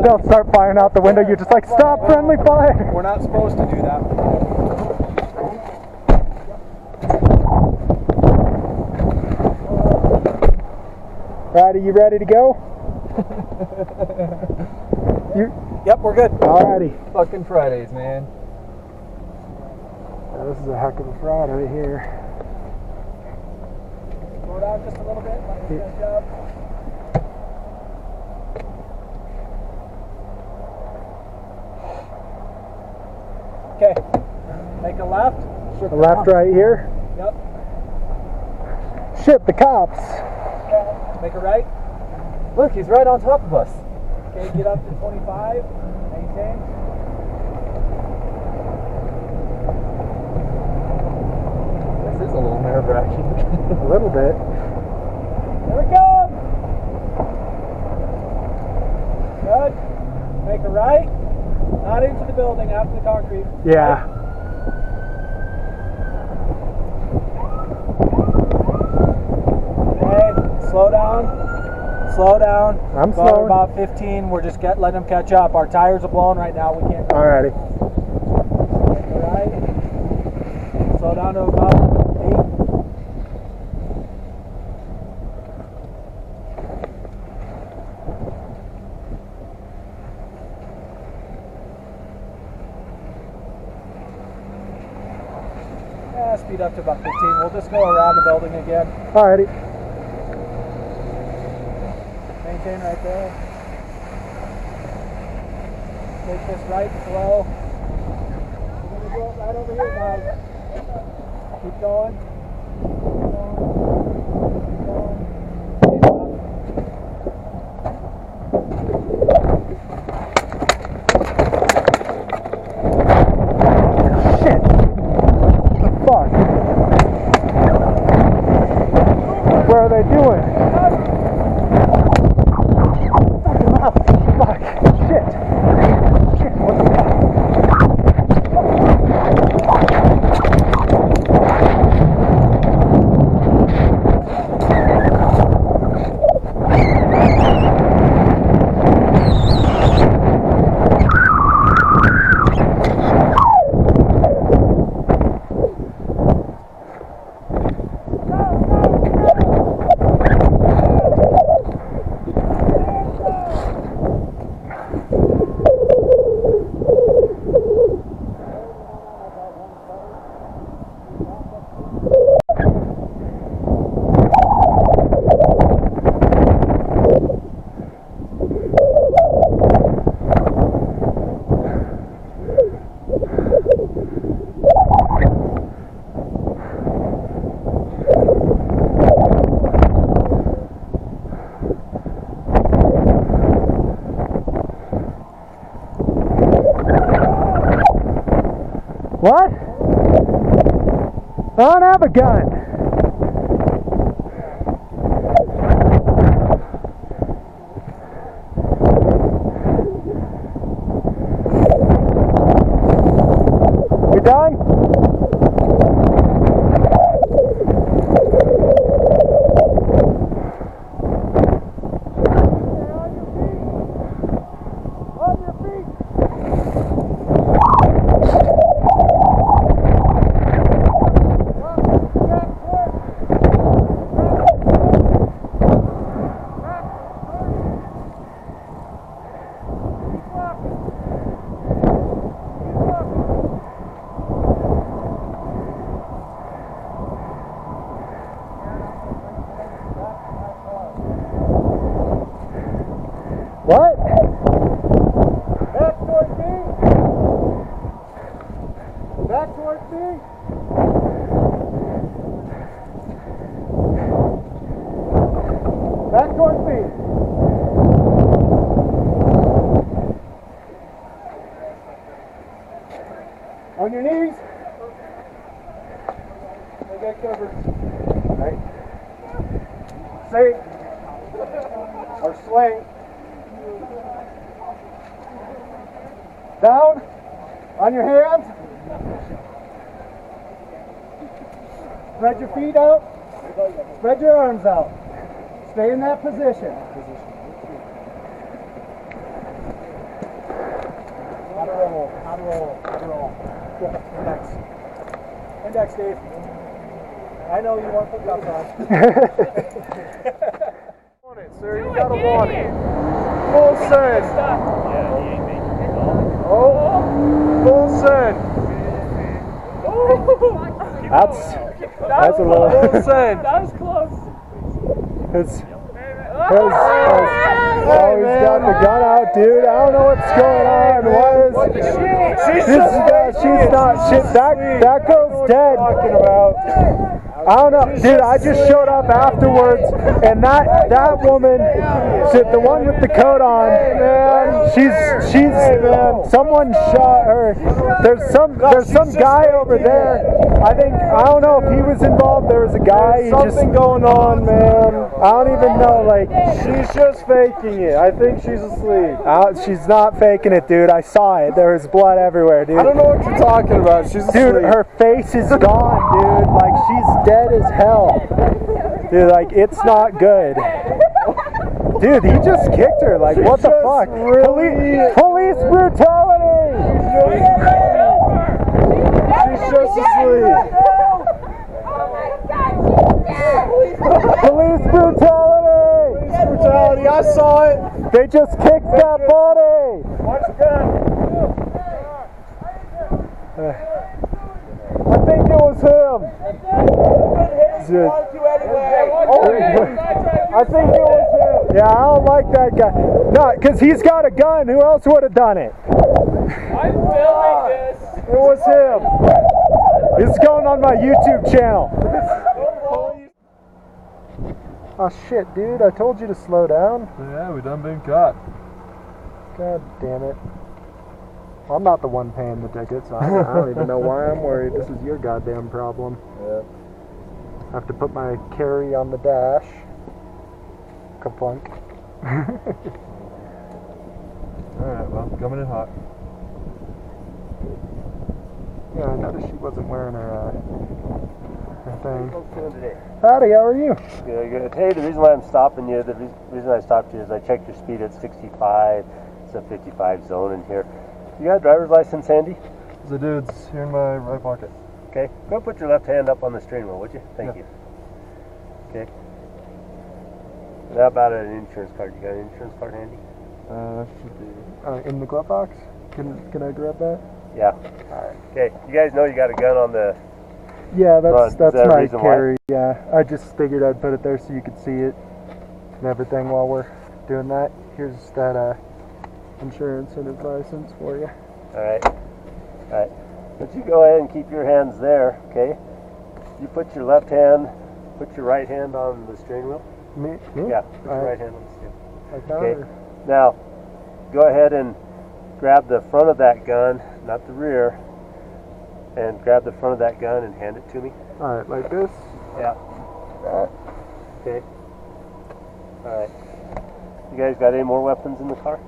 They'll start firing out the window. You're just like, stop, friendly fire. We're not supposed to do that. Right, are you ready to go? Yep, we're good. Alrighty. Fucking Fridays, man. This is a heck of a Friday here. Slow down just a little bit. Let me catch up. Okay. Make a left. The left right here. Yep. Shit, the cops. Make a right. Look, he's right on top of us. Okay, get up to 25. Maintain. This is a little nerve-wracking. A little bit. Here we go. Good. Make a right. Not into the building, out to the concrete. Yeah. Okay, slow down. Slow down. I'm Going slowing. about 15. We're just letting them catch up. Our tires are blowing right now. We can't. Alrighty. All right. Slow down to about 8. Yeah, speed up to about 15. We'll just go around the building again. Alrighty. Maintain right there. Take this right slow. We're going to go right over here, guys. Keep going. Keep going. Keep going. Shit. What the fuck? What are they doing? Fuck him up. Fuck. Shit. Shit, what the fuck? What? I don't have a gun. You done? On your feet! What? Back towards me! Back towards me! Back towards me! On your knees! I got covered. Right. Say, or swing. Down, on your hands. Spread your feet out. Spread your arms out. Stay in that position. roll. How to roll. How to roll. Index. Index, Steve. I know you want to put cuffs on. On it, sir. You gotta want it. Full send. Yeah, he ain't making it. Oh, full send. That's a little. Full send. That was close. Oh, he's got the gun out, dude. I don't know what's going on. What is? She's not. Shit, that girl's dead. Talking about. I don't know, dude. I just showed up afterwards, and that woman, the one with the coat on, she's someone shot her. There's some guy over there. I don't know if he was involved. There was a guy. Something going on, man. I don't even know. Like, She's just faking it. I think she's asleep. she's not faking it, dude. I saw it. There was blood everywhere, dude. I don't know what you're talking about. She's asleep. Dude, her face is gone, dude. Like, she's dead as hell. Dude, like, it's not good. Dude, he just kicked her. Like, what the fuck? Police brutality! She's just asleep. Police brutality! Police brutality. I saw it. They just kicked that body! Watch the gun. I think it was him. Dude. I think it was him. Yeah, I don't like that guy. No, because he's got a gun. Who else would have done it? I'm filming this. It was him. This is going on my YouTube channel. Oh shit, dude, I told you to slow down. Yeah, we done been caught. God damn it. I'm not the one paying the ticket, so I don't even know why I'm worried. This is your goddamn problem. Yeah. I have to put my carry on the dash. Kaplunk. Alright, well, coming in hot. Yeah, I noticed she wasn't wearing her thing. What's going today? Howdy, how are you? Good, good. Hey, the reason why I'm stopping you, the reason I stopped you is I checked your speed at 65. It's a 55 zone in here. You got a driver's license handy? The dude's here in my right pocket. Okay. Go put your left hand up on the steering wheel, would you? Thank you. Okay. How about an insurance card? You got an insurance card handy? Should be. In the glove box? Can I grab that? Yeah. Alright. Okay. You guys know you got a gun on the... Yeah, Front. Is that's that a my reason why? carry. Yeah, I just figured I'd put it there so you could see it and everything while we're doing that. Here's that insurance and his license for you. Alright. Alright. But you go ahead and keep your hands there, okay? You put your left hand, put your right hand on the steering wheel. Me? Yeah, put your right hand on the steering wheel. Like that? Okay. Or? Now, go ahead and grab the front of that gun, not the rear, and grab the front of that gun and hand it to me. Alright, like this? Yeah. Okay. Alright. You guys got any more weapons in the car?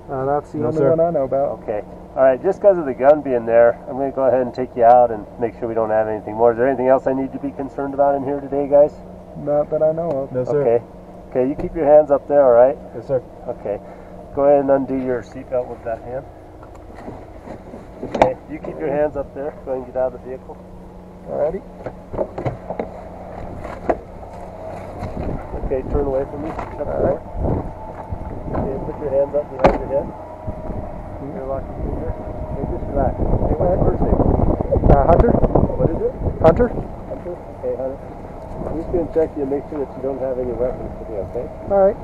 That's the No, only sir. one I know about. Okay. Alright, just because of the gun being there, I'm going to go ahead and take you out and make sure we don't have anything more. Is there anything else I need to be concerned about in here today, guys? Not that I know of. No, sir. Okay. Okay, you keep your hands up there, alright? Yes, sir. Okay. Go ahead and undo your seatbelt with that hand. Okay, you keep your hands up there. Go ahead and get out of the vehicle. Alrighty. Okay, turn away from me. Shut the door. Okay, put your hands up behind your head. You're locking your finger. Okay, just relax. Okay, what's your first name? Hunter? What is it? Hunter? Hunter? Okay, Hunter. I'm just going to check you and make sure that you don't have any weapons today, okay? Alright.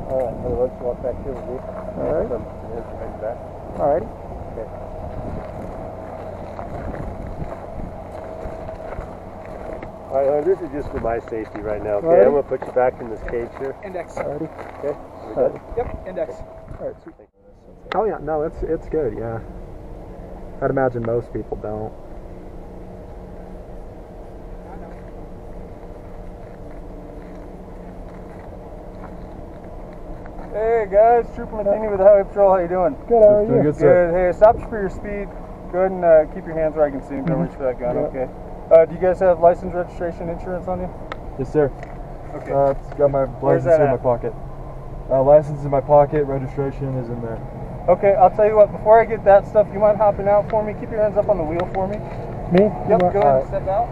Alright, Hunter, why don't you walk back here with me? Alright. Some hands behind your back. Alrighty. Okay. Alright, Hunter, this is just for my safety right now, okay? Alright. I'm going to put you back in this cage here. Index. Alrighty. Okay? We good? Yep, index. Alright, sweet. Oh yeah, no, it's good, yeah. I'd imagine most people don't. Hey guys, Trooper Matheny with the Highway Patrol. How you doing? Good, how are Doing you? good, sir. Good. Hey, I stopped you for your speed. Go ahead and keep your hands where I can see them. Don't reach for that gun, okay? Do you guys have license, registration, insurance on you? Yes, sir. Okay. It's got my Where's license that in my at? pocket. License in my pocket, registration is in there. Okay, I'll tell you what, before I get that stuff, you mind hopping out for me? Keep your hands up on the wheel for me. Me? Yep, go ahead and step out.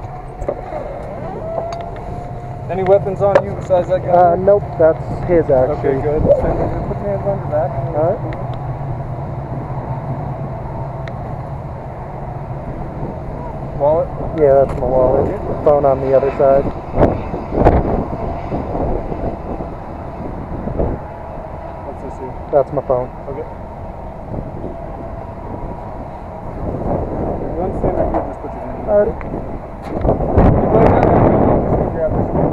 Any weapons on you besides that gun? Nope, that's his actually. Okay, good. Put your hands on your back. Alright. Wallet? Yeah, that's my wallet. Phone on the other side. What's this here? That's my phone. Okay. You understand that? Just put your hand in. Alright. Grab this one.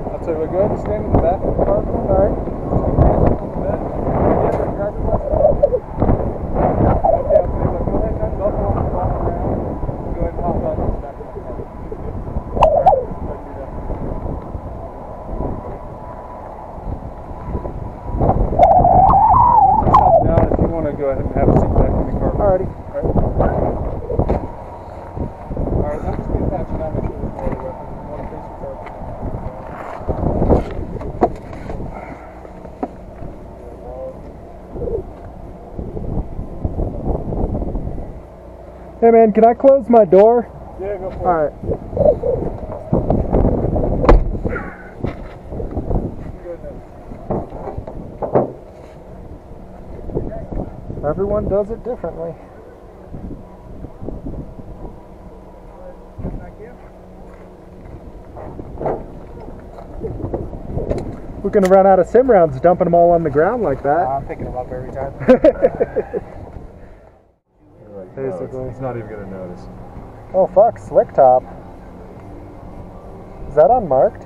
I'll tell you what, go ahead and stand in the back of the car. Alright. Go ahead and have a seat back in the car. Alrighty. Alright, I'm just going to patch it out, make sure there's no other weapons. You want to face your car. Hey man, can I close my door? Yeah, go for it. Alright. Everyone does it differently. We're gonna run out of sim rounds dumping them all on the ground like that. I'm picking them up every time. Basically. He's not even gonna notice. Oh fuck, slick top. Is that unmarked?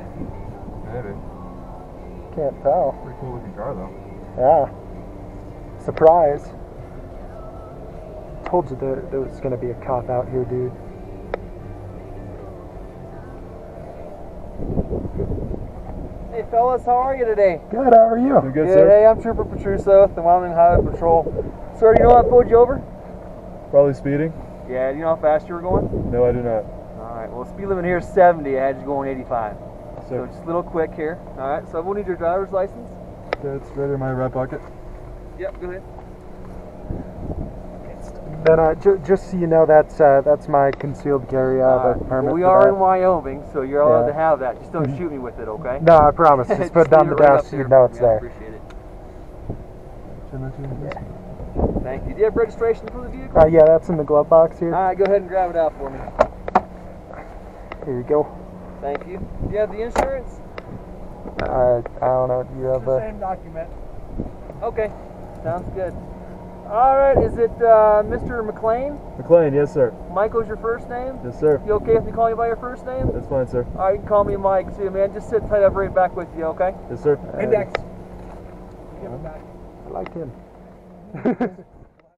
Maybe. Can't tell. Pretty cool looking car though. Yeah. Surprise. Told you there was gonna be a cop out here, dude. Hey fellas, how are you today? Good, how are you? You good, sir? Hey, I'm Trooper Petruso with the Wyoming Highway Patrol. Sir, do you know what pulled you over? Probably speeding? Yeah, do you know how fast you were going? No, I do not. Alright, well, speed limit here is 70. I had you going 85. Sir. So just a little quick here. Alright, so we'll need your driver's license. Okay, it's right in my right pocket. Yep, go ahead. Then just so you know, that's my concealed carry permit. Well, we for are that. in Wyoming, so you're allowed Yeah. to have that. Just don't shoot me with it, okay? No, I promise. Just put it down the leave right desk up so you there know for it's me. I there. appreciate it. Thank you. Do you have registration for the vehicle? Yeah, that's in the glove box here. Alright, go ahead and grab it out for me. Here you go. Thank you. Do you have the insurance? I don't know. Do you have a... same document. Okay, sounds good. Alright, is it Mr. McLean? McLean, yes, sir. Michael's your first name? Yes, sir. You okay if we call you by your first name? That's fine, sir. Alright, you can call me Mike too, man. Just sit tight, I'll be right back with you, okay? Yes, sir. Index. I like him.